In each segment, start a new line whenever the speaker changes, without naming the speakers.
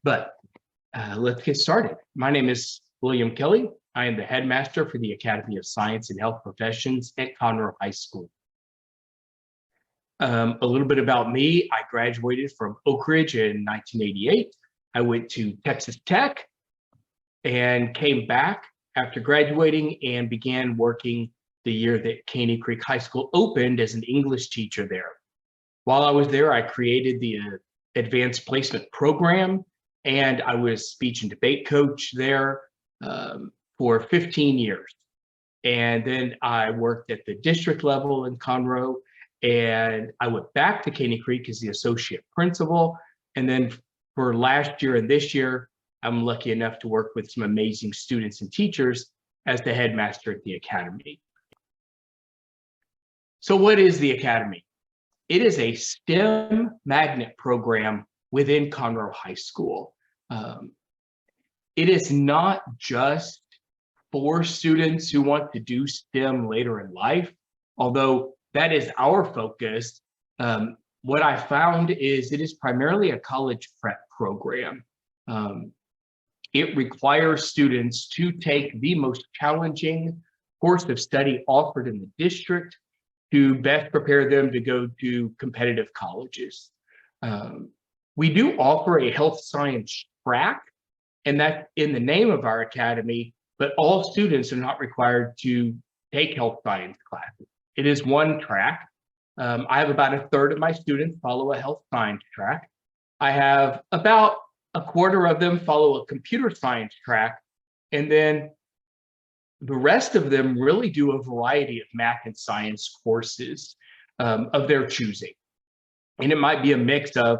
But let's get started. My name is William Kelly. I am the headmaster for the Academy of Science and Health Professions at Conroe High School. A little bit about me. I graduated from Oak Ridge in 1988. I went to Texas Tech and came back after graduating and began working the year that Caney Creek High School opened as an English teacher there. While I was there, I created the Advanced Placement Program, and I was speech and debate coach there for 15 years. And then I worked at the district level in Conroe, and I went back to Caney Creek as the associate principal. And then for last year and this year, I'm lucky enough to work with some amazing students and teachers as the headmaster at the academy. So what is the academy? It is a STEM magnet program within Conroe High School. It is not just for students who want to do STEM later in life, although that is our focus. What I found is it is primarily a college prep program. It requires students to take the most challenging course of study offered in the district to best prepare them to go to competitive colleges. We do offer a health science track, and that's in the name of our academy, but all students are not required to take health science classes. It is one track. I have about a third of my students follow a health science track. I have about a quarter of them follow a computer science track, and then the rest of them really do a variety of math and science courses of their choosing. And it might be a mix of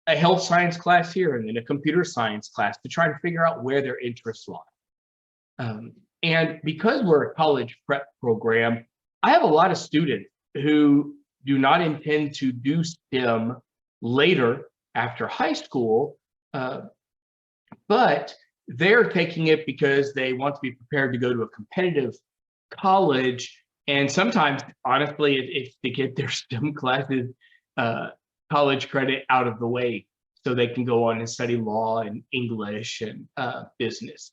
a health science class here and then a computer science class to try to figure out where their interests lie. And because we're a college prep program, I have a lot of students who do not intend to do STEM later after high school, but they're taking it because they want to be prepared to go to a competitive college. And sometimes, honestly, it's to get their STEM classes, college credit out of the way so they can go on and study law and English and business.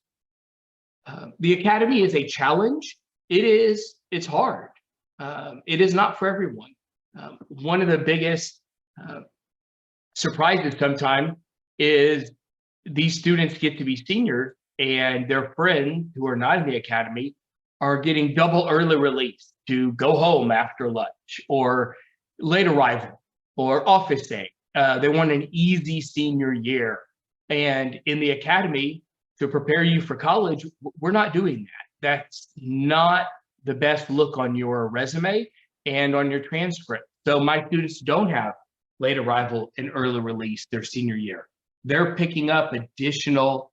The academy is a challenge. It's hard. It is not for everyone. One of the biggest surprises sometimes is these students get to be seniors and their friends who are not in the academy are getting double early release to go home after lunch or late arrival or office day. They want an easy senior year. And in the academy, to prepare you for college, we're not doing that. That's not the best look on your resume and on your transcript. So my students don't have late arrival and early release their senior year. They're picking up additional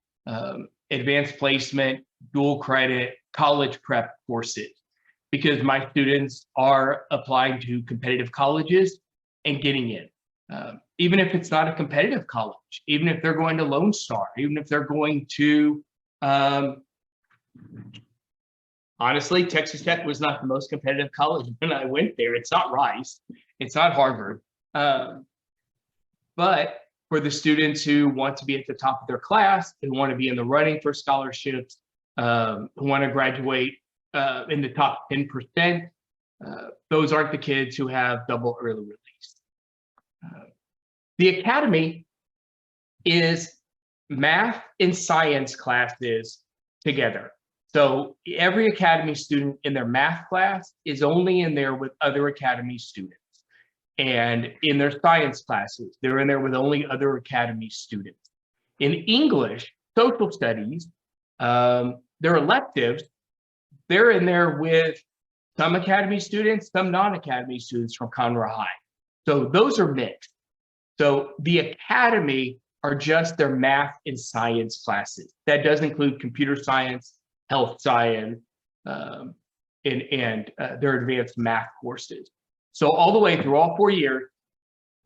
advanced placement, dual credit, college prep courses because my students are applying to competitive colleges and getting in. Even if it's not a competitive college, even if they're going to Lone Star, even if they're going to, honestly, Texas Tech was not the most competitive college when I went there. It's not Rice, it's not Harvard. But for the students who want to be at the top of their class, who want to be in the running for scholarships, who want to graduate in the top 10%, those aren't the kids who have double early release. The academy is math and science classes together. So every academy student in their math class is only in there with other academy students. And in their science classes, they're in there with only other academy students. In English, social studies, their electives, they're in there with some academy students, some non-academy students from Conroe High. So those are mixed. So the academy are just their math and science classes. That does include computer science, health science, and their advanced math courses. So all the way through all 4 years,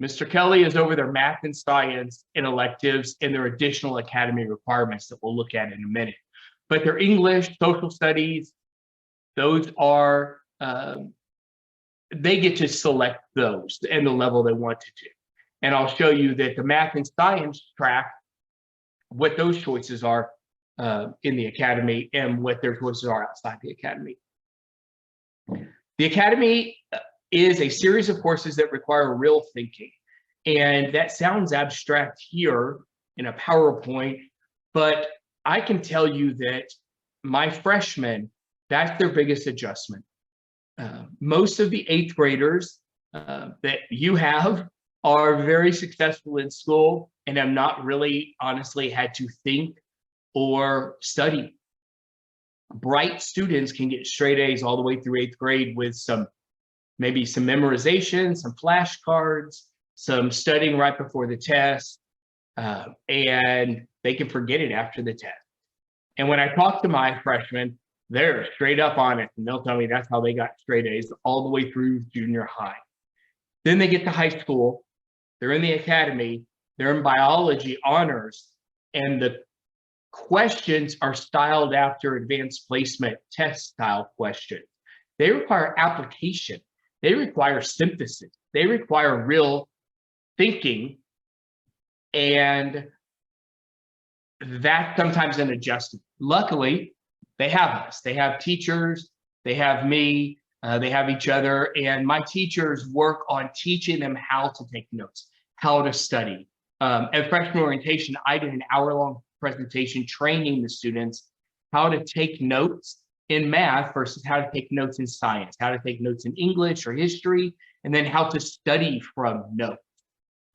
Mr. Kelly is over their math and science and electives and their additional academy requirements that we'll look at in a minute. But their English, social studies, those are, they get to select those and the level they want to do. And I'll show you that the math and science track what those choices are in the academy and what their choices are outside the academy. The academy is a series of courses that require real thinking. And that sounds abstract here in a PowerPoint, but I can tell you that my freshmen, that's their biggest adjustment. Most of the 8th graders that you have are very successful in school and have not really honestly had to think or study. Bright students can get straight A's all the way through 8th grade with maybe some memorization, some flashcards, some studying right before the test, and they can forget it after the test. And when I talk to my freshmen, they're straight up on it, and they'll tell me that's how they got straight A's all the way through junior high. Then they get to high school, they're in the academy, they're in biology honors, and the questions are styled after advanced placement test style questions. They require application, they require synthesis, they require real thinking, and that's sometimes an adjustment. Luckily, they have us. They have teachers, they have me, they have each other, and my teachers work on teaching them how to take notes, how to study. At freshman orientation, I did an hour-long presentation training the students how to take notes in math versus how to take notes in science, how to take notes in English or history, and then how to study from notes.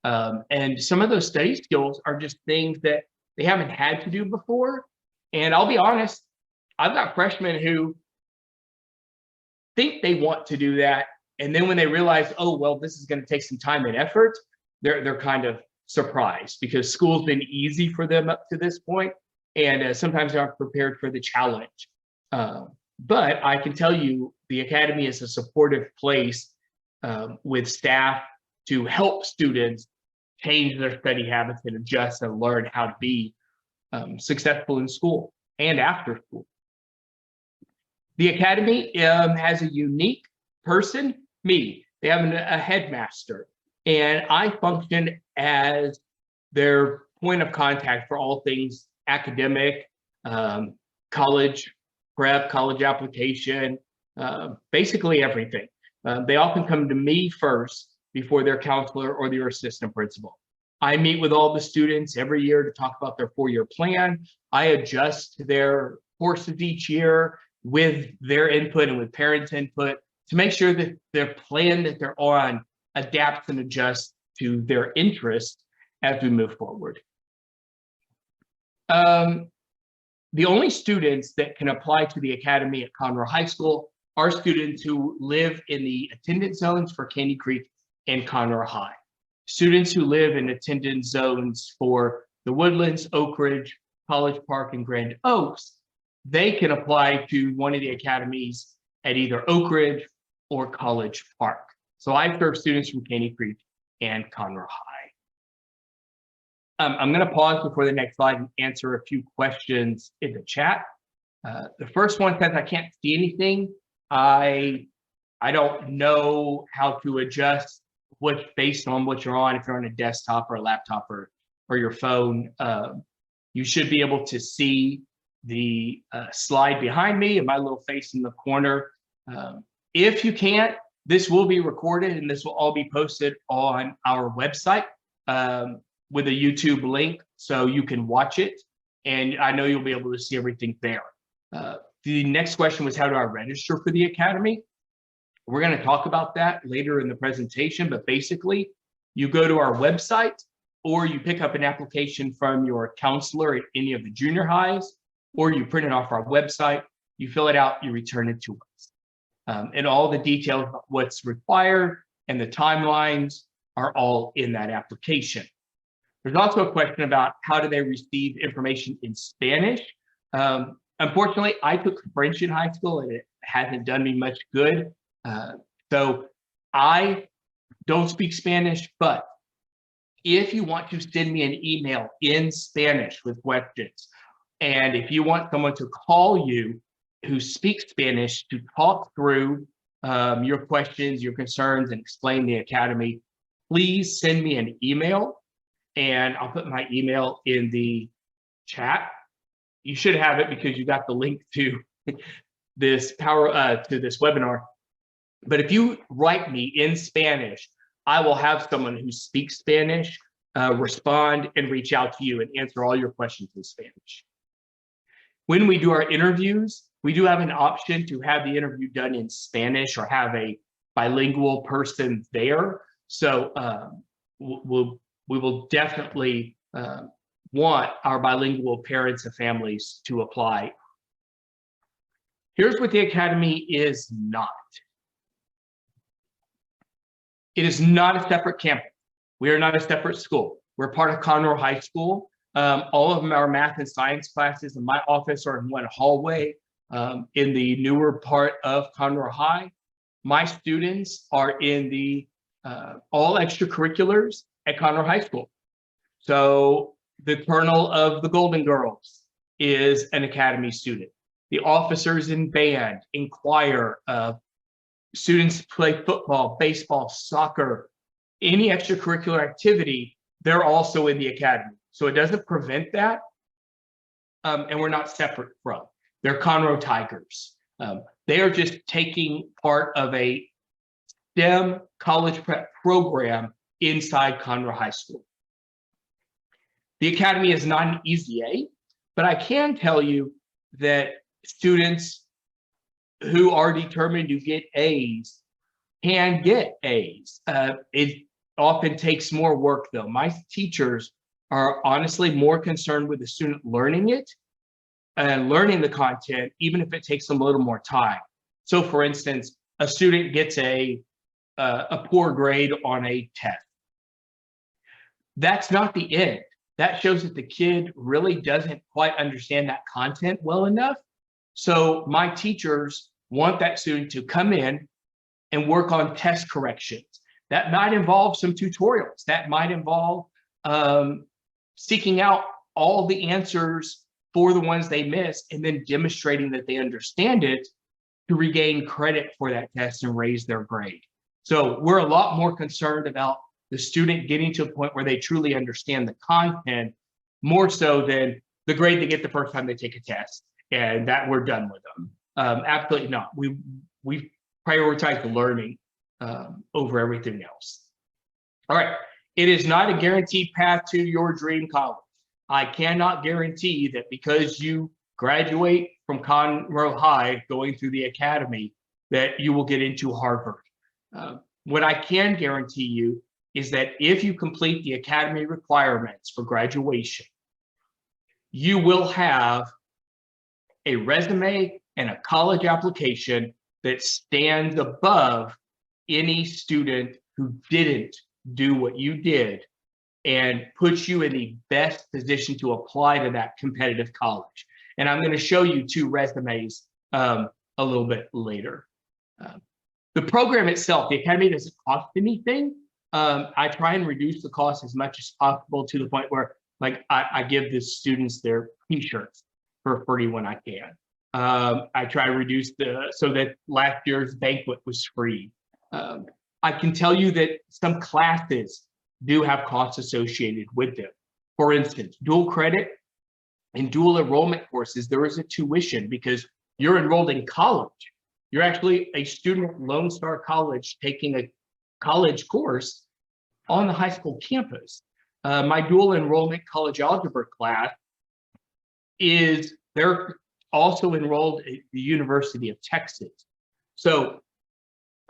And some of those study skills are just things that they haven't had to do before. And I'll be honest, I've got freshmen who think they want to do that. And then when they realize, oh, well, this is going to take some time and effort, they're kind of surprised because school's been easy for them up to this point, and sometimes they aren't prepared for the challenge. But I can tell you the academy is a supportive place with staff to help students change their study habits and adjust and learn how to be successful in school and after school. The academy has a unique person, me. They have a headmaster, and I function as their point of contact for all things academic, college prep, college application, basically everything. They often come to me first before their counselor or their assistant principal. I meet with all the students every year to talk about their 4-year plan. I adjust their courses each year with their input and with parents' input to make sure that their plan that they're on adapts and adjusts to their interests as we move forward. The only students that can apply to the academy at Conroe High School are students who live in the attendance zones for Caney Creek and Conroe High. Students who live in attendance zones for the Woodlands, Oak Ridge, College Park, and Grand Oaks, they can apply to one of the academies at either Oak Ridge or College Park. So I serve students from Caney Creek and Conroe High. I'm going to pause before the next slide and answer a few questions in the chat. The first one says, I can't see anything. I don't know how to adjust what's based on what you're on. If you're on a desktop or a laptop or your phone, you should be able to see the slide behind me and my little face in the corner. If you can't, this will be recorded and this will all be posted on our website with a YouTube link so you can watch it. And I know you'll be able to see everything there. The next question was, how do I register for the academy? We're going to talk about that later in the presentation, but basically you go to our website or you pick up an application from your counselor at any of the junior highs, or you print it off our website, you fill it out, you return it to us. And all the details of what's required and the timelines are all in that application. There's also a question about how do they receive information in Spanish. Unfortunately, I took French in high school and it hasn't done me much good. So I don't speak Spanish, but if you want to send me an email in Spanish with questions, and if you want someone to call you who speaks Spanish to talk through your questions, your concerns, and explain the academy, please send me an email. And I'll put my email in the chat. You should have it because you got the link to this webinar. But if you write me in Spanish, I will have someone who speaks Spanish respond and reach out to you and answer all your questions in Spanish. When we do our interviews, we do have an option to have the interview done in Spanish or have a bilingual person there. So we will definitely want our bilingual parents and families to apply. Here's what the Academy is not. It is not a separate campus. We are not a separate school. We're part of Conroe High School. All of our math and science classes in my office are in one hallway in the newer part of Conroe High. My students are in the all extracurriculars at Conroe High School. So the colonel of the Golden Girls is an Academy student. The officers in band, in choir, students play football, baseball, soccer, any extracurricular activity, they're also in the Academy. So it doesn't prevent that. And we're not separate from. They're Conroe Tigers. They are just taking part of a STEM college prep program inside Conroe High School. The Academy is not an easy A, but I can tell you that students who are determined to get A's can get A's. It often takes more work though. My teachers are honestly more concerned with the student learning it and learning the content, even if it takes them a little more time. So for instance, a student gets a poor grade on a test. That's not the end. That shows that the kid really doesn't quite understand that content well enough. So my teachers want that student to come in and work on test corrections. That might involve some tutorials. That might involve seeking out all the answers for the ones they missed and then demonstrating that they understand it to regain credit for that test and raise their grade. So we're a lot more concerned about the student getting to a point where they truly understand the content more so than the grade they get the first time they take a test and that we're done with them. Absolutely not. We prioritize the learning over everything else. All right. It is not a guaranteed path to your dream college. I cannot guarantee that because you graduate from Conroe High going through the Academy that you will get into Harvard. What I can guarantee you is that if you complete the Academy requirements for graduation, you will have a resume and a college application that stands above any student who didn't do what you did and puts you in the best position to apply to that competitive college. And I'm going to show you two resumes a little bit later. The program itself, the Academy doesn't cost anything. I try and reduce the cost as much as possible to the point where like I give the students their t-shirts for free when I can. I try to reduce so that last year's banquet was free. I can tell you that some classes do have costs associated with them. For instance, dual credit and dual enrollment courses, there is a tuition because you're enrolled in college. You're actually a student at Lone Star College taking a college course on the high school campus. My dual enrollment college algebra class they're also enrolled at the University of Texas. So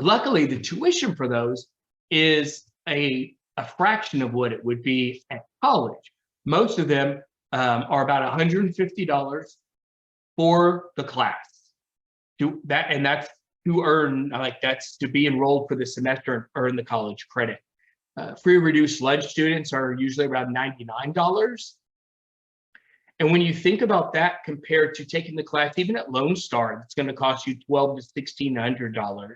luckily the tuition for those is a fraction of what it would be at college. Most of them are about $150 for the class. That's to earn, that's to be enrolled for the semester and earn the college credit. Free reduced lunch students are usually around $99. And when you think about that compared to taking the class, even at Lone Star, it's going to cost you $1,200 to $1,600,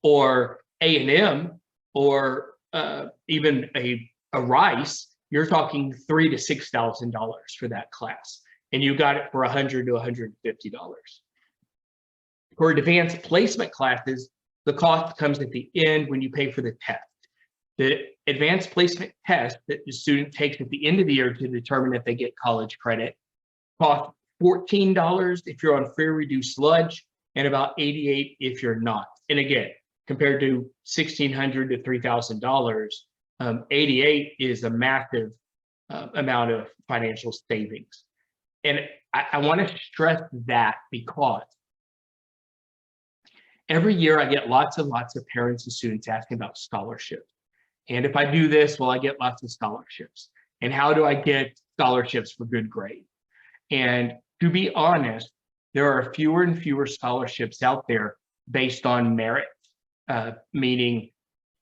or A&M, or even a Rice, you're talking $3,000 to $6,000 for that class, and you got it for $100 to $150. For advanced placement classes, the cost comes at the end when you pay for the test. The advanced placement test that the student takes at the end of the year to determine if they get college credit cost $14 if you're on free reduced lunch, and about $88 if you're not. And again, compared to $1,600 to $3,000, 88 is a massive amount of financial savings. And I want to stress that because every year I get lots and lots of parents and students asking about scholarships. And if I do this, will I get lots of scholarships? And how do I get scholarships for good grades? And to be honest, there are fewer and fewer scholarships out there based on merit, meaning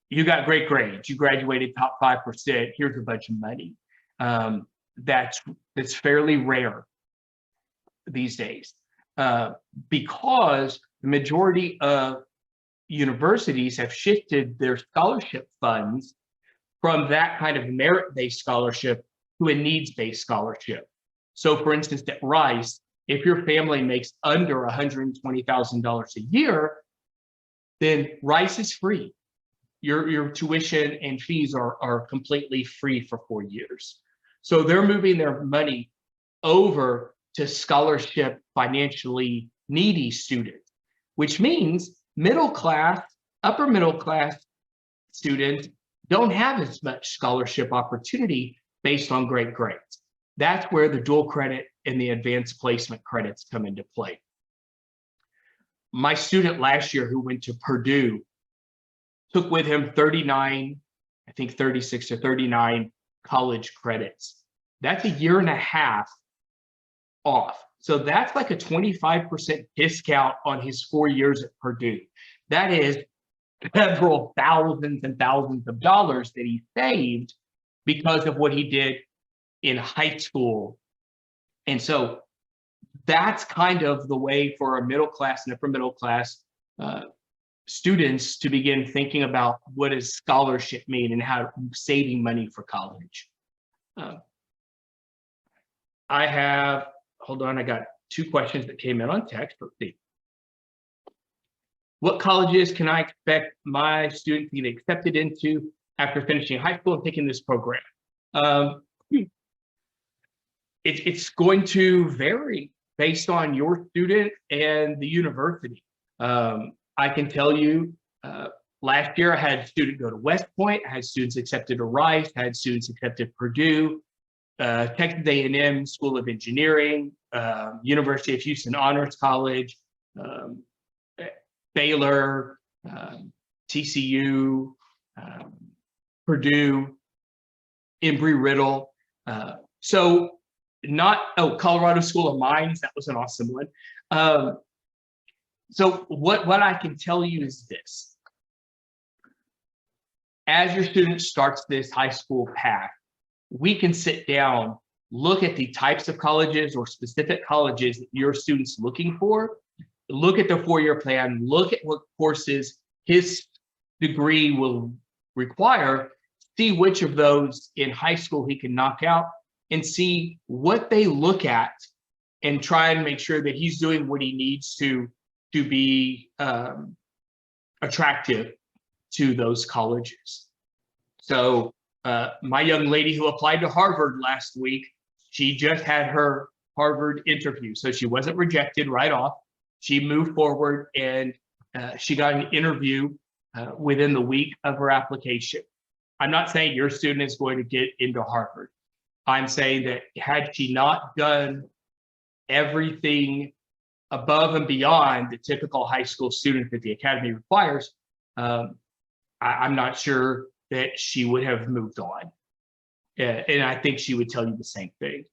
you got great grades, you graduated top 5%, here's a bunch of money. That's fairly rare these days because the majority of universities have shifted their scholarship funds from that kind of merit-based scholarship to a needs-based scholarship. So for instance, at Rice, if your family makes under $120,000 a year, then Rice is free. Your tuition and fees are completely free for 4 years. So they're moving their money over to scholarship financially needy students, which means middle class, upper middle class students don't have as much scholarship opportunity based on great grades. That's where the dual credit and the advanced placement credits come into play. My student last year who went to Purdue took with him 39, I think 36 or 39 college credits. That's a year and a half off. So that's like a 25% discount on his 4 years at Purdue. That is several thousands and thousands of dollars that he saved because of what he did in high school. And so that's kind of the way for a middle class and upper middle class students to begin thinking about what does scholarship mean and how saving money for college. I have, hold on, I got 2 questions that came in on text. Let's see. What colleges can I expect my student to get accepted into after finishing high school and taking this program? It's going to vary based on your student and the university. I can tell you, last year I had a student go to West Point, I had students accepted to Rice, I had students accepted to Purdue, Texas A&M School of Engineering, University of Houston Honors College, Baylor, TCU, Purdue, Embry-Riddle. So not, Colorado School of Mines, that was an awesome one. So what I can tell you is this. As your student starts this high school path, we can sit down, look at the types of colleges or specific colleges that your student's looking for, look at the 4-year plan, look at what courses his degree will require, see which of those in high school he can knock out, and see what they look at and try and make sure that he's doing what he needs to be attractive to those colleges. So my young lady who applied to Harvard last week, she just had her Harvard interview. So she wasn't rejected right off. She moved forward and she got an interview within the week of her application. I'm not saying your student is going to get into Harvard. I'm saying that had she not done everything above and beyond the typical high school student that the academy requires, I'm not sure that she would have moved on. And I think she would tell you the same thing.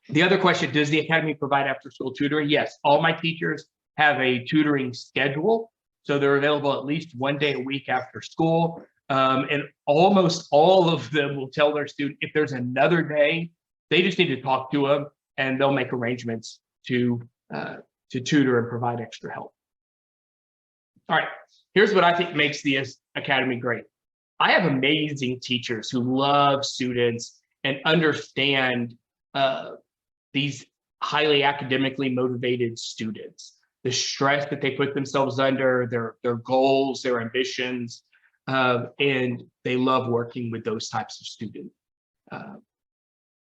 The other question, does the academy provide after-school tutoring? Yes, all my teachers have a tutoring schedule. So they're available at least 1 day a week after school. And almost all of them will tell their student if there's another day, they just need to talk to them and they'll make arrangements to tutor and provide extra help. All right, here's what I think makes the academy great. I have amazing teachers who love students and understand these highly academically motivated students, the stress that they put themselves under, their goals, their ambitions, and they love working with those types of students.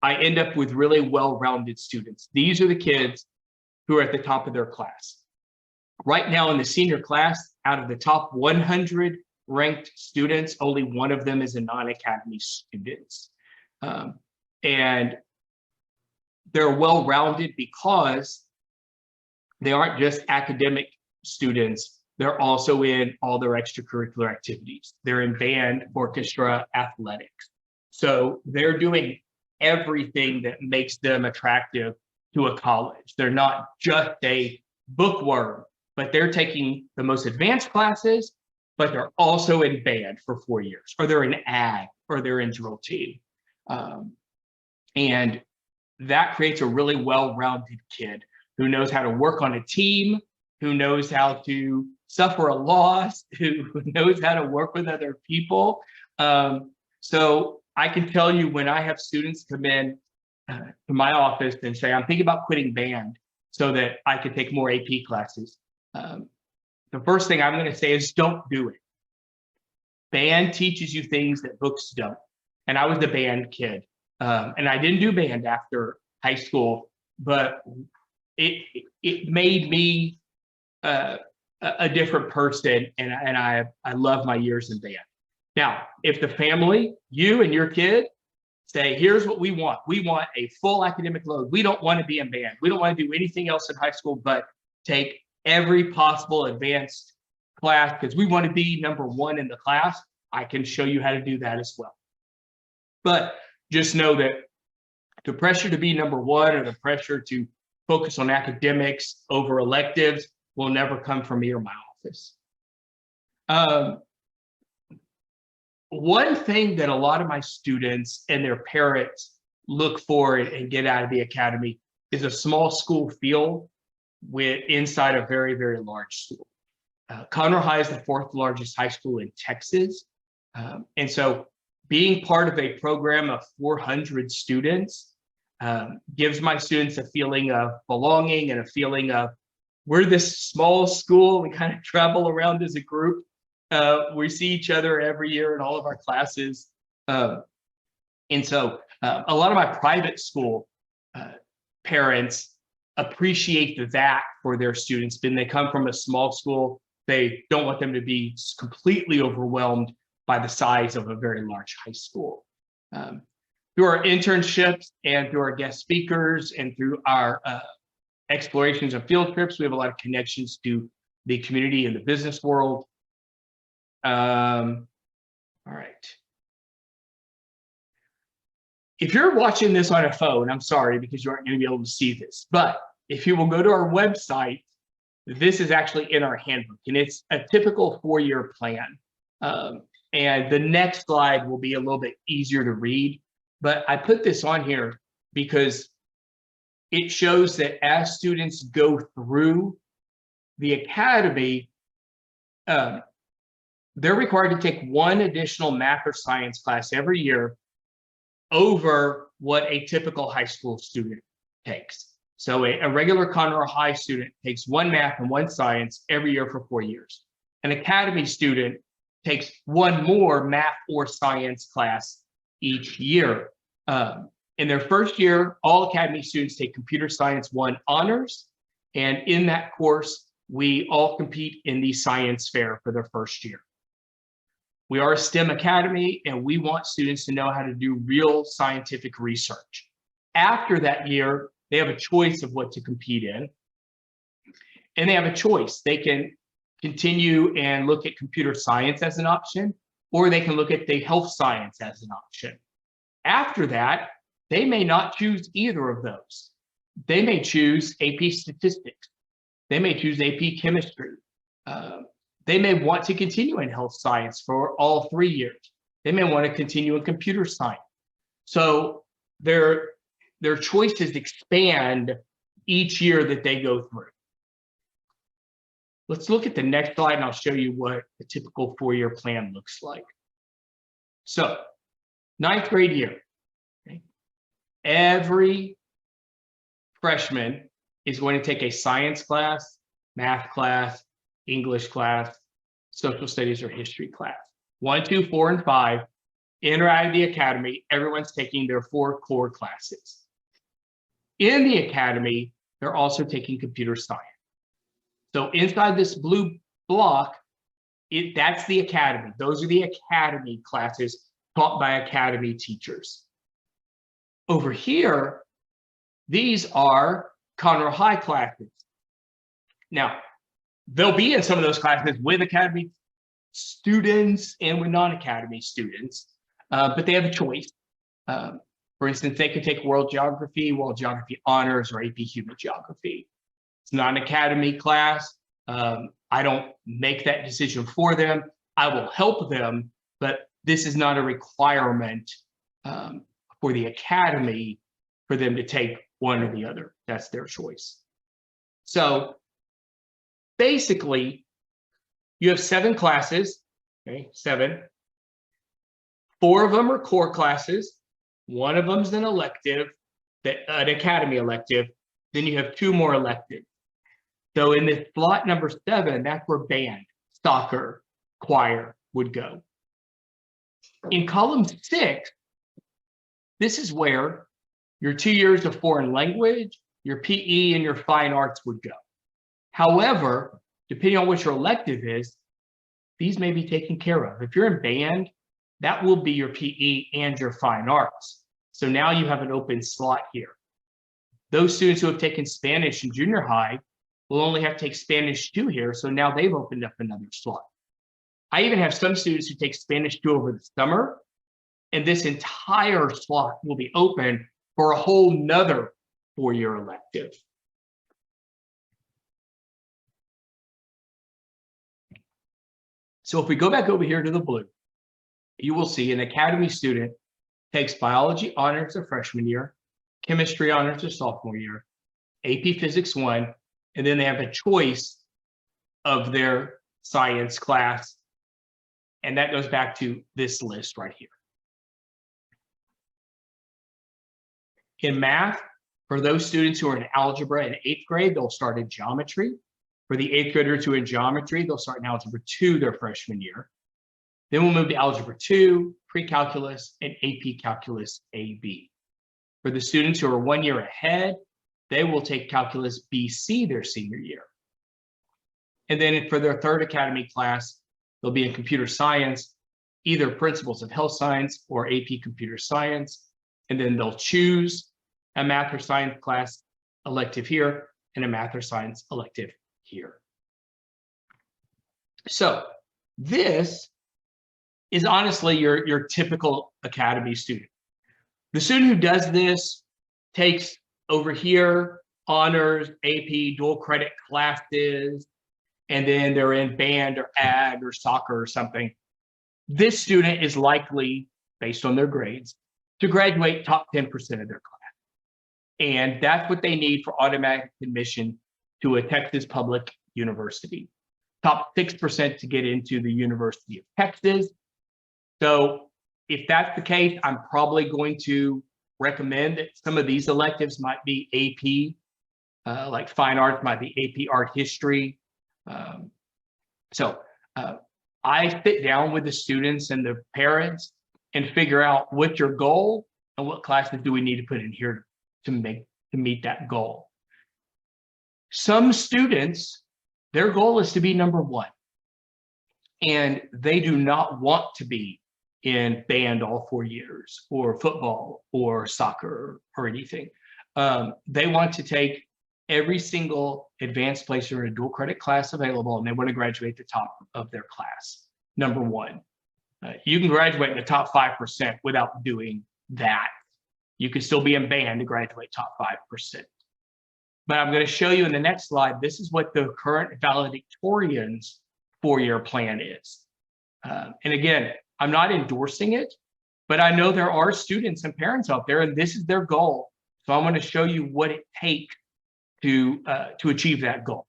I end up with really well-rounded students. These are the kids who are at the top of their class. Right now in the senior class, out of the top 100 ranked students, only one of them is a non-academy student. And they're well-rounded because they aren't just academic students, they're also in all their extracurricular activities. They're in band, orchestra, athletics. So they're doing everything that makes them attractive to a college. They're not just a bookworm, but they're taking the most advanced classes, but they're also in band for 4 years, or they're in ag, or they're in drill team. And that creates a really well-rounded kid who knows how to work on a team, who knows how to suffer a loss, who knows how to work with other people. So I can tell you, when I have students come in to my office and say, I'm thinking about quitting band so that I could take more AP classes, the first thing I'm going to say is don't do it. Band teaches you things that books don't. And I was a band kid. And I didn't do band after high school, but it made me a different person, and I love my years in band. Now, if the family, you and your kid, say, here's what we want a full academic load. We don't want to be in band. We don't want to do anything else in high school but take every possible advanced class because we want to be number one in the class. I can show you how to do that as well. But just know that the pressure to be number one or the pressure to focus on academics over electives will never come from me or my office. One thing that a lot of my students and their parents look for and get out of the academy is a small school feel inside a very, very large school. Conroe High is the 4th largest high school in Texas. And so being part of a program of 400 students gives my students a feeling of belonging and a feeling of, we're this small school, we kind of travel around as a group. We see each other every year in all of our classes. And so a lot of my private school parents appreciate that for their students. When they come from a small school, they don't want them to be completely overwhelmed by the size of a very large high school. Through our internships and through our guest speakers and through our explorations and field trips, we have a lot of connections to the community and the business world. All right. If you're watching this on a phone, I'm sorry, because you aren't going to be able to see this, but if you will go to our website, this is actually in our handbook, and it's a typical 4-year plan. And the next slide will be a little bit easier to read, but I put this on here because it shows that as students go through the academy, they're required to take one additional math or science class every year over what a typical high school student takes. So a regular Conroe High student takes one math and one science every year for 4 years. An academy student takes one more math or science class each year. In their first year, all academy students take Computer Science 1 honors. And in that course, we all compete in the science fair for their first year. We are a STEM academy, and we want students to know how to do real scientific research. After that year, they have a choice of what to compete in. And they have a choice. They can continue and look at computer science as an option, or they can look at the health science as an option. After that, they may not choose either of those. They may choose AP statistics. They may choose AP chemistry. They may want to continue in health science for all 3 years. They may want to continue in computer science. So their choices expand each year that they go through. Let's look at the next slide, and I'll show you what a typical 4-year plan looks like. So 9th grade year, okay? Every freshman is going to take a science class, math class, English class, social studies or history class. 1, 2, 4, and 5 in or out of the academy, everyone's taking their 4 core classes. In the academy, they're also taking computer science. So inside this blue block, that's the academy. Those are the academy classes taught by academy teachers. Over here, these are Conroe High classes. Now, they'll be in some of those classes with academy students and with non-academy students, but they have a choice. For instance, they could take World Geography Honors, or AP Human Geography. It's not an academy class. I don't make that decision for them. I will help them, but this is not a requirement for the academy for them to take one or the other. That's their choice. So basically, you have 7 classes, okay, 7. 4 of them are core classes. 1 of them is an elective, an academy elective. Then you have 2 more electives. So in this slot number 7, that's where band, soccer, choir would go. In column 6, this is where your 2 years of foreign language, your PE, and your fine arts would go. However, depending on what your elective is, these may be taken care of. If you're in band, that will be your PE and your fine arts. So now you have an open slot here. Those students who have taken Spanish in junior high will only have to take Spanish 2 here, so now they've opened up another slot. I even have some students who take Spanish 2 over the summer, and this entire slot will be open for a whole nother 4-year elective. So if we go back over here to the blue, you will see an academy student takes biology honors their freshman year, chemistry honors their sophomore year, AP Physics 1, and then they have a choice of their science class. And that goes back to this list right here. In math, for those students who are in algebra in 8th grade, they'll start in geometry. For the 8th graders who are in geometry, they'll start in algebra 2 their freshman year. Then we'll move to algebra 2, pre-calculus, and AP calculus AB. For the students who are 1 year ahead, they will take calculus BC their senior year. And then for their 3rd academy class, they'll be in computer science, either principles of health science or AP computer science. And then they'll choose a math or science class elective here and a math or science elective here. So this is honestly your typical academy student. The student who does this takes over here honors, AP, dual credit classes, and then they're in band or ag or soccer or something. This student is likely, based on their grades, to graduate top 10% of their class. And that's what they need for automatic admission to a Texas public university. Top 6% to get into the University of Texas. So if that's the case, I'm probably going to recommend that some of these electives might be AP, like fine arts might be AP art history. I sit down with the students and the parents and figure out what's your goal and what classes do we need to put in here to meet that goal. Some students, their goal is to be number 1, and they do not want to be in band all 4 years, or football, or soccer, or anything. They want to take every single advanced placement or a dual credit class available, and they want to graduate the top of their class, number 1. You can graduate in the top 5% without doing that. You can still be in band to graduate top 5%. But I'm going to show you in the next slide, this is what the current valedictorian's 4-year plan is. And again, I'm not endorsing it, but I know there are students and parents out there, and this is their goal. So I want to show you what it takes to achieve that goal.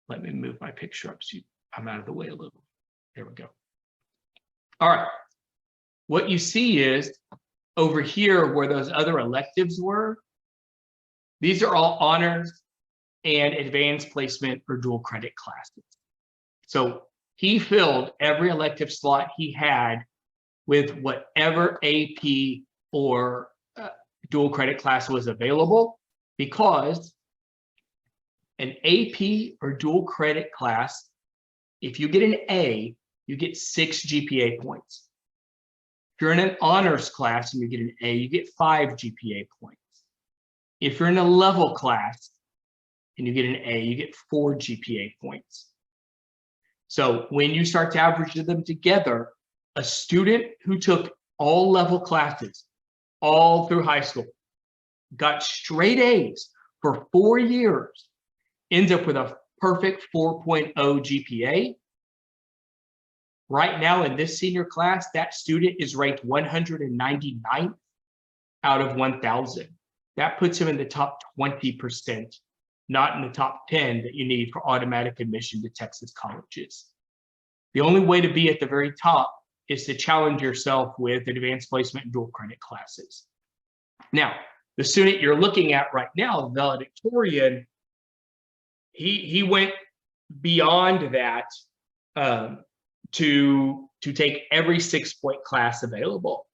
Let me move my picture up so I'm out of the way a little. There we go. All right. What you see is over here where those other electives were, these are all honors and advanced placement or dual credit classes. So he filled every elective slot he had with whatever AP or dual credit class was available, because an AP or dual credit class, if you get an A, you get 6 GPA points. If you're in an honors class and you get an A, you get 5 GPA points. If you're in a level class and you get an A, you get 4 GPA points. So when you start to average them together, a student who took all level classes all through high school, got straight A's for 4 years, ends up with a perfect 4.0 GPA. Right now in this senior class, that student is ranked 199th out of 1,000. That puts him in the top 20%, not in the top 10 that you need for automatic admission to Texas colleges. The only way to be at the very top is to challenge yourself with advanced placement and dual credit classes. Now, the student you're looking at right now, valedictorian, he went beyond that to take every 6-point class available,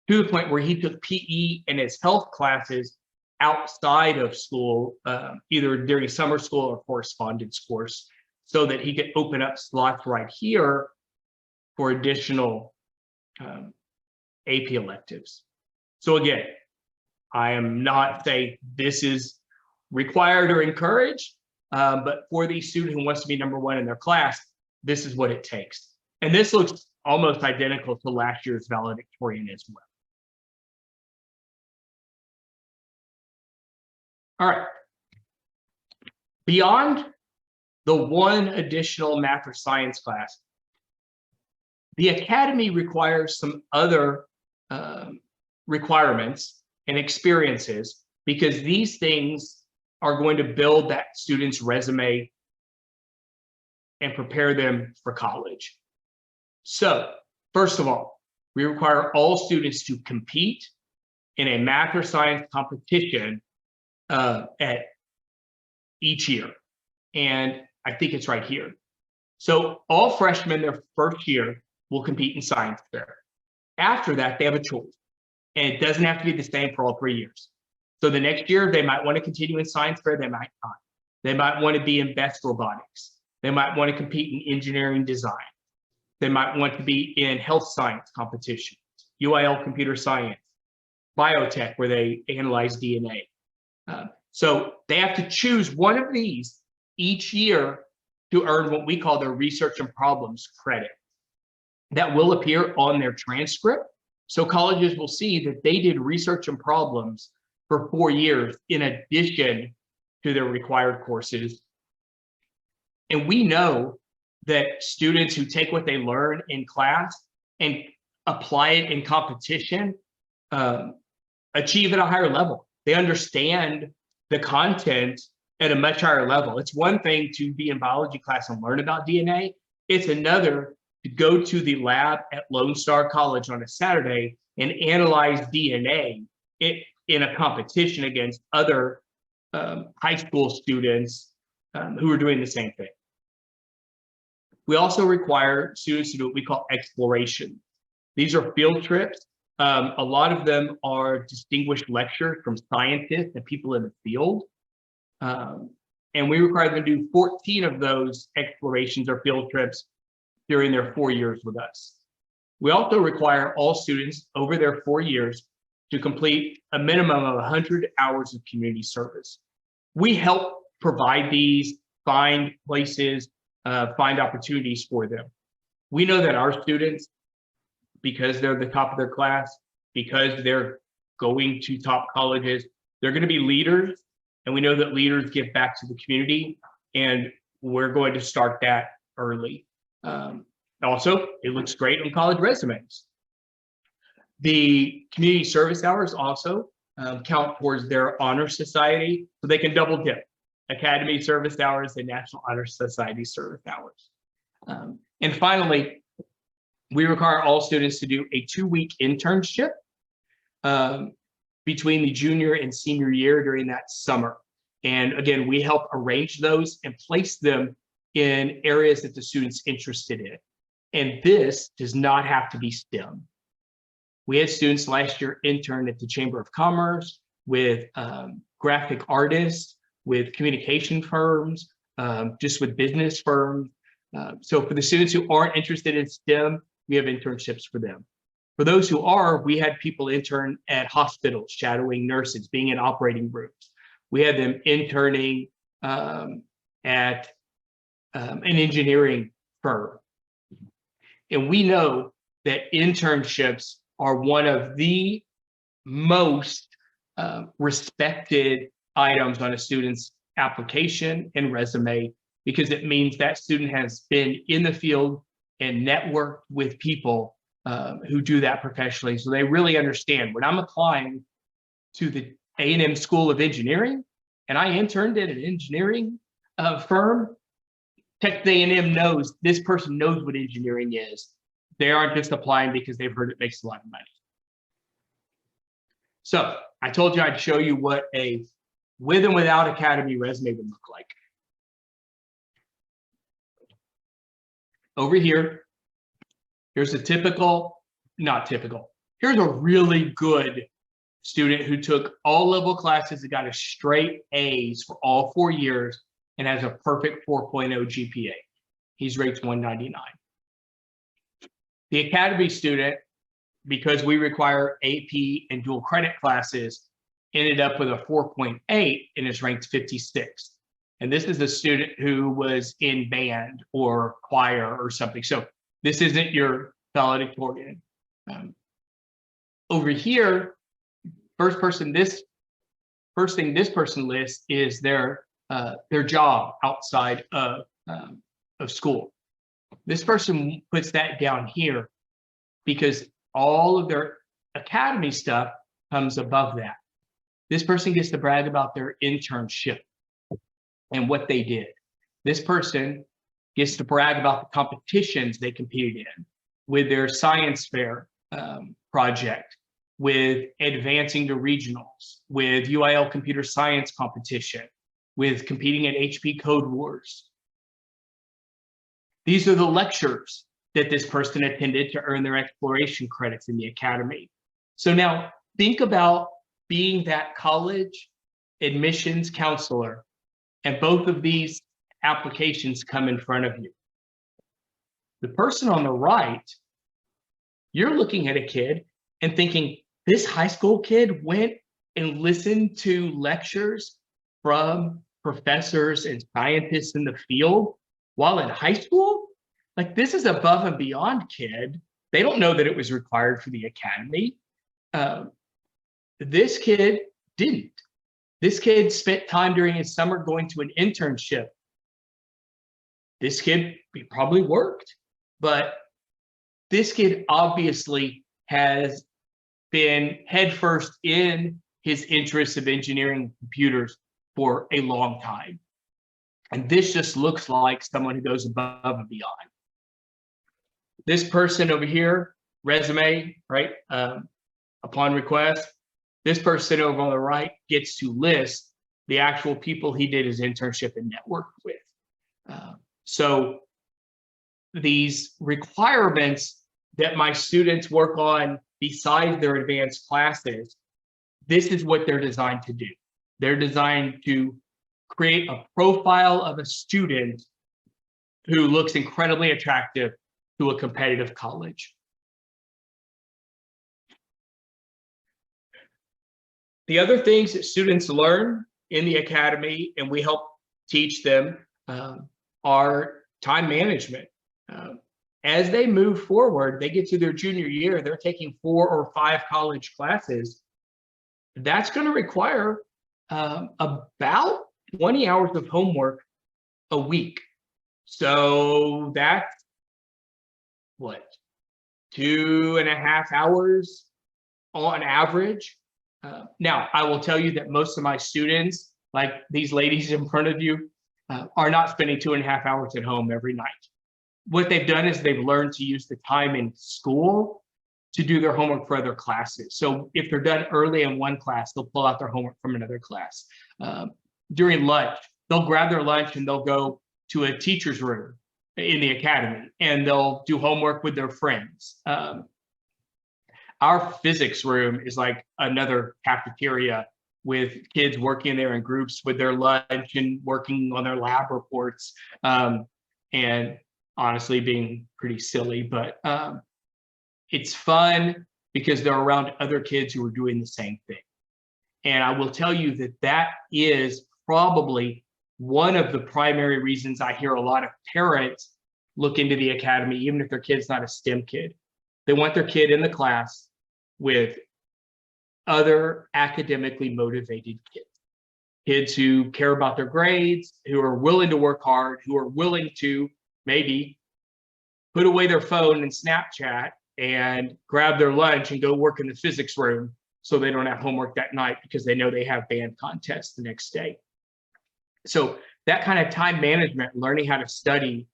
to the point where he took PE and his health classes outside of school, either during summer school or correspondence course, so that he could open up slots right here for additional AP electives. So again, I am not saying this is required or encouraged, but for the student who wants to be #1 in their class, this is what it takes. And this looks almost identical to last year's valedictorian as well. All right. Beyond the one additional math or science class, the academy requires some other requirements and experiences, because these things are going to build that student's resume and prepare them for college. So, first of all, we require all students to compete in a math or science competition at each year. And I think it's right here. So all freshmen their first year will compete in science fair. After that, they have a choice. And it doesn't have to be the same for all 3 years. So the next year, they might want to continue in science fair, they might not. They might want to be in best robotics. They might want to compete in engineering design. They might want to be in health science competitions, UIL computer science, biotech, where they analyze DNA. So they have to choose one of these each year to earn what we call their research and problems credit. That will appear on their transcript. So colleges will see that they did research and problems for 4 years in addition to their required courses. And we know that students who take what they learn in class and apply it in competition achieve at a higher level. They understand the content at a much higher level. It's one thing to be in biology class and learn about DNA. It's another to go to the lab at Lone Star College on a Saturday and analyze DNA in a competition against other high school students who are doing the same thing. We also require students to do what we call exploration. These are field trips. A lot of them are distinguished lectures from scientists and people in the field. And we require them to do 14 of those explorations or field trips during their 4 years with us. We also require all students over their 4 years to complete a minimum of 100 hours of community service. We help provide these, find places, find opportunities for them. We know that our students, because they're the top of their class, because they're going to top colleges, they're going to be leaders. And we know that leaders give back to the community, and we're going to start that early. Also, it looks great on college resumes. The community service hours also count towards their honor society, so they can double dip: academy service hours and National Honor Society service hours. And finally, we require all students to do a 2-week internship between the junior and senior year during that summer. And again, we help arrange those and place them in areas that the student's interested in. And this does not have to be STEM. We had students last year intern at the Chamber of Commerce with graphic artists, with communication firms, just with business firms. So for the students who aren't interested in STEM, we have internships for them. For those who are, we had people intern at hospitals, shadowing nurses, being in operating rooms. We had them interning at an engineering firm. And we know that internships are one of the most respected items on a student's application and resume, because it means that student has been in the field and networked with people who do that professionally. So they really understand when I'm applying to the A&M School of Engineering and I interned at an engineering firm, Texas A&M knows this person knows what engineering is. They aren't just applying because they've heard it makes a lot of money. So I told you I'd show you what a with and without academy resume would look like. Over here, here's a typical, not typical, here's a really good student who took all level classes and got a straight A's for all 4 years and has a perfect 4.0 GPA. He's rates 199. The academy student, because we require AP and dual credit classes, ended up with a 4.8 and is ranked 56. And this is a student who was in band or choir or something. So this isn't your valedictorian. Over here, first thing this person lists is their job outside of school. This person puts that down here because all of their academy stuff comes above that. This person gets to brag about their internship and what they did. This person gets to brag about the competitions they competed in, with their science fair project, with advancing to regionals, with UIL computer science competition, with competing at HP Code Wars. These are the lectures that this person attended to earn their exploration credits in the academy. So now think about being that college admissions counselor, and both of these applications come in front of you. The person on the right, you're looking at a kid and thinking, this high school kid went and listened to lectures from professors and scientists in the field while in high school? Like, this is above and beyond, kid. They don't know that it was required for the academy. This kid didn't. This kid spent time during his summer going to an internship. This kid probably worked, but this kid obviously has been headfirst in his interest of engineering computers for a long time. And this just looks like someone who goes above and beyond. This person over here, resume, right? Upon request. This person over on the right gets to list the actual people he did his internship and networked with. So these requirements that my students work on besides their advanced classes, this is what they're designed to do. They're designed to create a profile of a student who looks incredibly attractive to a competitive college. The other things that students learn in the academy, and we help teach them, are time management. As they move forward, they get to their junior year, they're taking 4 or 5 college classes. That's going to require about 20 hours of homework a week. So that's what, 2.5 hours on average. Now, I will tell you that most of my students, like these ladies in front of you, are not spending 2.5 hours at home every night. What they've done is they've learned to use the time in school to do their homework for other classes. So if they're done early in one class, they'll pull out their homework from another class. During lunch, they'll grab their lunch and they'll go to a teacher's room in the academy and they'll do homework with their friends. Our physics room is like another cafeteria with kids working there in groups with their lunch and working on their lab reports, and honestly being pretty silly, but it's fun because they're around other kids who are doing the same thing. And I will tell you that that is probably one of the primary reasons I hear a lot of parents look into the academy, even if their kid's not a STEM kid. They want their kid in the class with other academically motivated kids, kids who care about their grades, who are willing to work hard, who are willing to maybe put away their phone and Snapchat and grab their lunch and go work in the physics room so they don't have homework that night because they know they have band contests the next day. So that kind of time management, learning how to study,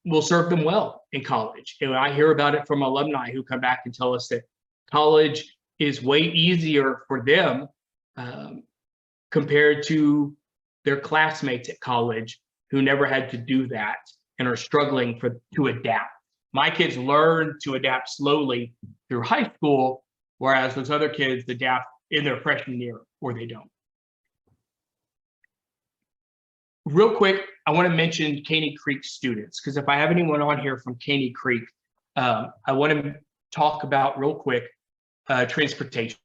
will serve them well in college. And I hear about it from alumni who come back and tell us that college is way easier for them compared to their classmates at college who never had to do that and are struggling to adapt. My kids learn to adapt slowly through high school, whereas those other kids adapt in their freshman year or they don't. Real quick, I want to mention Caney Creek students, because if I have anyone on here from Caney Creek, I want to talk about real quick transportation.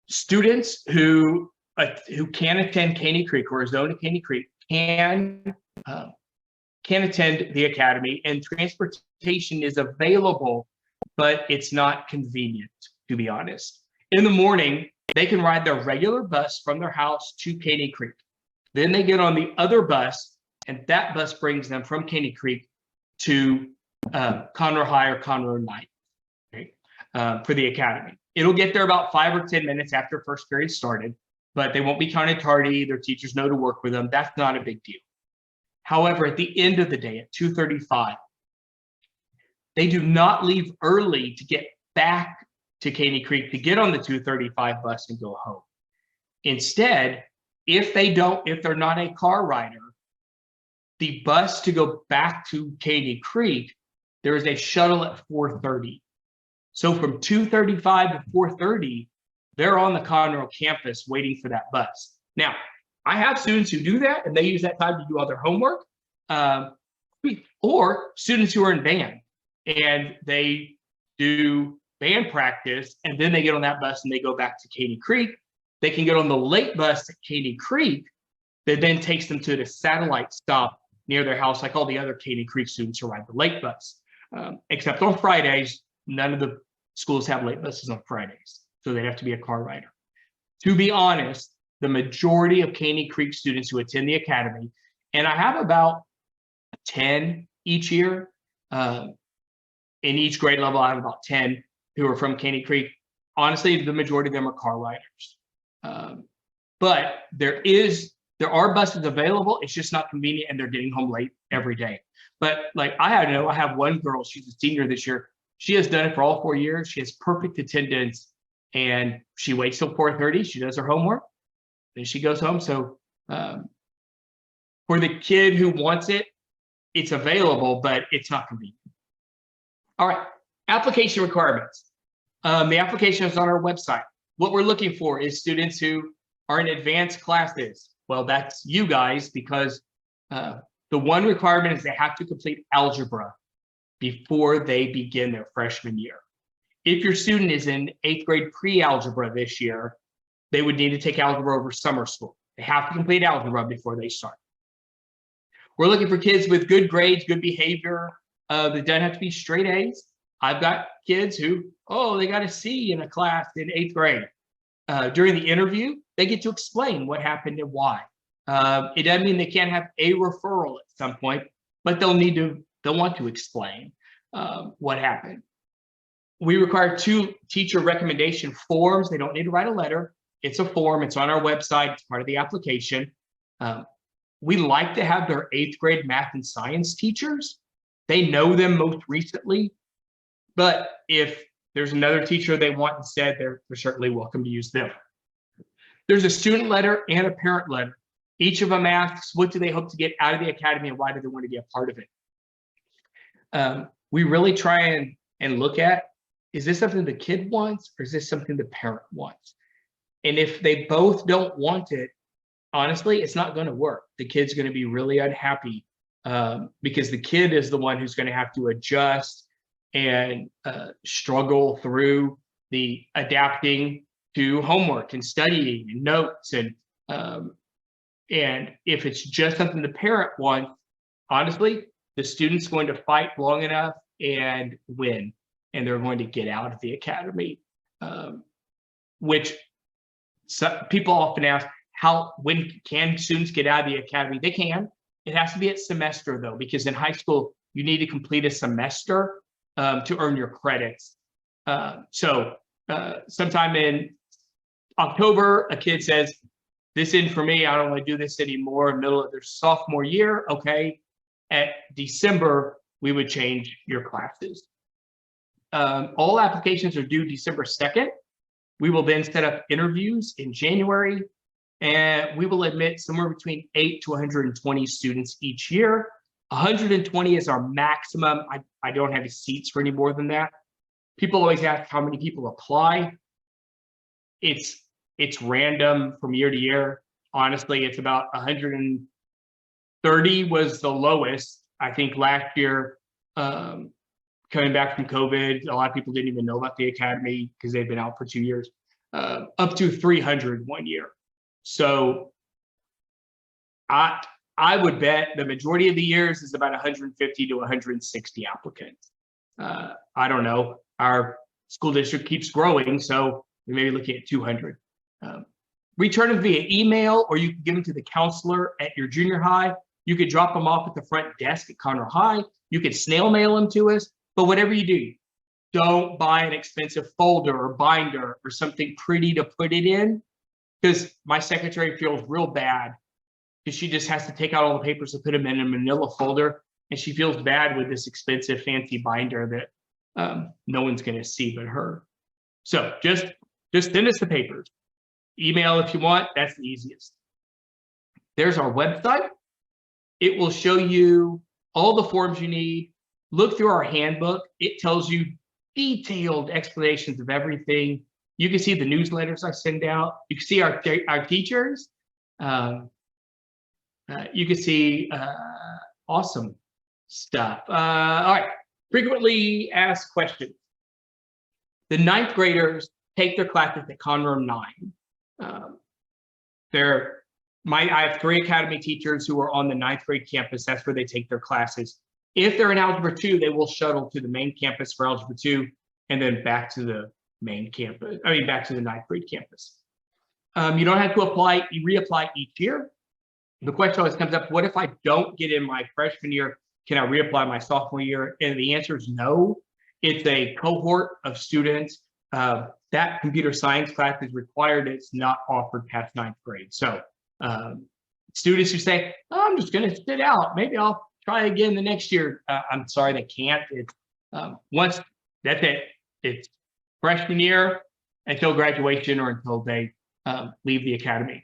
Students who can attend Caney Creek or are zoned to Caney Creek can attend the academy, and transportation is available, but it's not convenient, to be honest. In the morning, they can ride their regular bus from their house to Caney Creek. Then they get on the other bus, and that bus brings them from Caney Creek to Conroe High or Conroe Night, okay, for the academy. It'll get there about 5 or 10 minutes after first period started, but they won't be counted tardy. Their teachers know to work with them. That's not a big deal. However, at the end of the day, at 2:35, they do not leave early to get back to Caney Creek to get on the 2:35 bus and go home. Instead, if they're not a car rider, the bus to go back to Caney Creek, there is a shuttle at 4:30. So from 2:35 to 4:30, they're on the Conroe campus waiting for that bus. Now, I have students who do that and they use that time to do all their homework, or students who are in band and they do band practice and then they get on that bus and they go back to Caney Creek. They can get on the late bus at Caney Creek that then takes them to the satellite stop near their house, like all the other Caney Creek students who ride the late bus. Except on Fridays, none of the schools have late buses on Fridays, so they have to be a car rider. To be honest, the majority of Caney Creek students who attend the academy, and I have about 10 each year. In each grade level, I have about 10 who are from Caney Creek. Honestly, the majority of them are car riders. But there are buses available. It's just not convenient, and they're getting home late every day. But like I have one girl, she's a senior this year. She has done it for all 4 years. She has perfect attendance, and she waits till 4:30. She does her homework, then she goes home. So for the kid who wants it, it's available, but it's not convenient. All right, application requirements. The application is on our website. What we're looking for is students who are in advanced classes. Well, that's you guys, because the one requirement is they have to complete algebra before they begin their freshman year. If your student is in 8th grade pre-algebra this year, they would need to take algebra over summer school. They have to complete algebra before they start. We're looking for kids with good grades, good behavior. They don't have to be straight A's. I've got kids who, they got a C in a class in 8th grade. During the interview, they get to explain what happened and why. It doesn't mean they can't have a referral at some point, but they'll want to explain what happened. We require 2 teacher recommendation forms. They don't need to write a letter. It's a form. It's on our website. It's part of the application. We like to have their 8th grade math and science teachers. They know them most recently, but if there's another teacher they want instead, they're certainly welcome to use them. There's a student letter and a parent letter. Each of them asks, what do they hope to get out of the academy and why do they want to be a part of it? We really try and look at, is this something the kid wants or is this something the parent wants? And if they both don't want it, honestly, it's not going to work. The kid's going to be really unhappy because the kid is the one who's going to have to adjust and struggle through the adapting to homework and studying and notes. And if it's just something the parent wants, honestly, the student's going to fight long enough and win, and they're going to get out of the academy, which people often ask, when can students get out of the academy? They can. It has to be at semester though, because in high school, you need to complete a semester to earn your credits. So sometime in October, a kid says, this isn't for me, I don't want to do this anymore, middle of their sophomore year, okay. At December, we would change your classes. All applications are due December 2nd. We will then set up interviews in January, and we will admit somewhere between 8 to 120 students each year. 120 is our maximum. I don't have seats for any more than that. People always ask how many people apply. It's random from year to year. Honestly, it's about 130 was the lowest. I think last year, coming back from COVID, a lot of people didn't even know about the academy because they've been out for 2 years, up to 300 one year. So I would bet the majority of the years is about 150 to 160 applicants. I don't know. Our school district keeps growing, so we may be looking at 200. Return them via email, or you can give them to the counselor at your junior high. You could drop them off at the front desk at Conroe High. You could snail mail them to us. But whatever you do, don't buy an expensive folder or binder or something pretty to put it in, because my secretary feels real bad because she just has to take out all the papers and put them in a manila folder, and she feels bad with this expensive fancy binder that no one's going to see but her. So just send us the papers. Email if you want. That's the easiest. There's our website. It will show you all the forms you need. Look through our handbook. It tells you detailed explanations of everything. You can see the newsletters I send out. You can see our teachers. You can see awesome stuff. All right, frequently asked questions. The ninth graders take their classes at Conroe 9. I have 3 academy teachers who are on the 9th grade campus. That's where they take their classes. If they're in Algebra 2, they will shuttle to the main campus for Algebra 2 and then back to the main campus, back to the 9th grade campus. You don't have to apply, you reapply each year. The question always comes up, what if I don't get in my freshman year? Can I reapply my sophomore year? And the answer is no. It's a cohort of students. That computer science class is required. It's not offered past 9th grade. So students who say, oh, I'm just going to sit out, maybe I'll try again the next year. I'm sorry, they can't. It's once that's it. It's freshman year until graduation or until they leave the academy.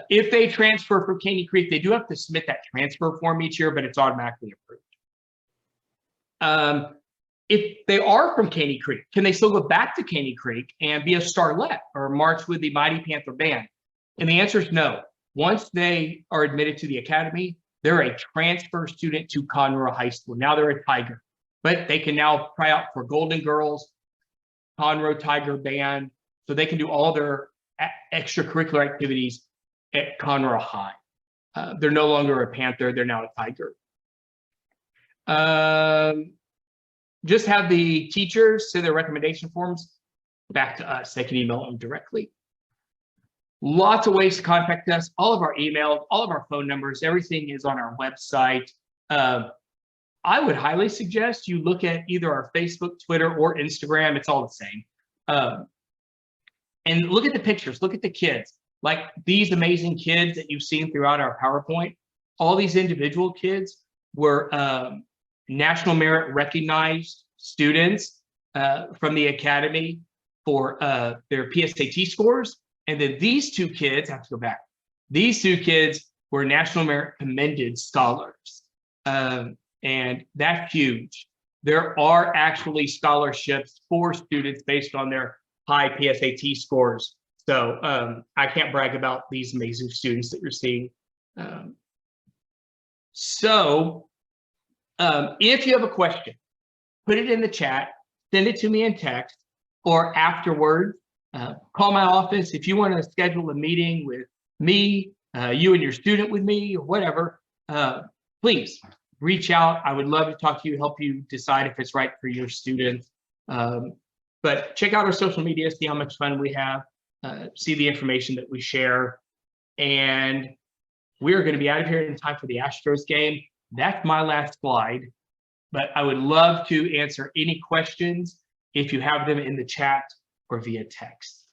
If they transfer from Caney Creek, they do have to submit that transfer form each year, but it's automatically approved. If they are from Caney Creek, can they still go back to Caney Creek and be a starlet or march with the Mighty Panther Band? And the answer is no. Once they are admitted to the academy, they're a transfer student to Conroe High School. Now they're a Tiger, but they can now try out for Golden Girls, Conroe Tiger Band, so they can do all their extracurricular activities at Conroe High. They're no longer a Panther, they're now a Tiger. Just have the teachers send their recommendation forms back to us. They can email them directly. Lots of ways to contact us. All of our emails, all of our phone numbers, everything is on our website. I would highly suggest you look at either our Facebook, Twitter, or Instagram. It's all the same. And look at the pictures. Look at the kids. Like these amazing kids that you've seen throughout our PowerPoint. All these individual kids were National Merit recognized students from the academy for their PSAT scores. And then these 2 kids, I have to go back. These 2 kids were National Merit commended scholars. And that's huge. There are actually scholarships for students based on their high PSAT scores. So I can't brag about these amazing students that you're seeing. If you have a question, put it in the chat, send it to me in text, or afterward, call my office. If you want to schedule a meeting with me, you and your student with me, or whatever, please reach out. I would love to talk to you, help you decide if it's right for your students. But check out our social media, see how much fun we have, see the information that we share. And we're going to be out of here in time for the Astros game. That's my last slide, but I would love to answer any questions if you have them in the chat or via text.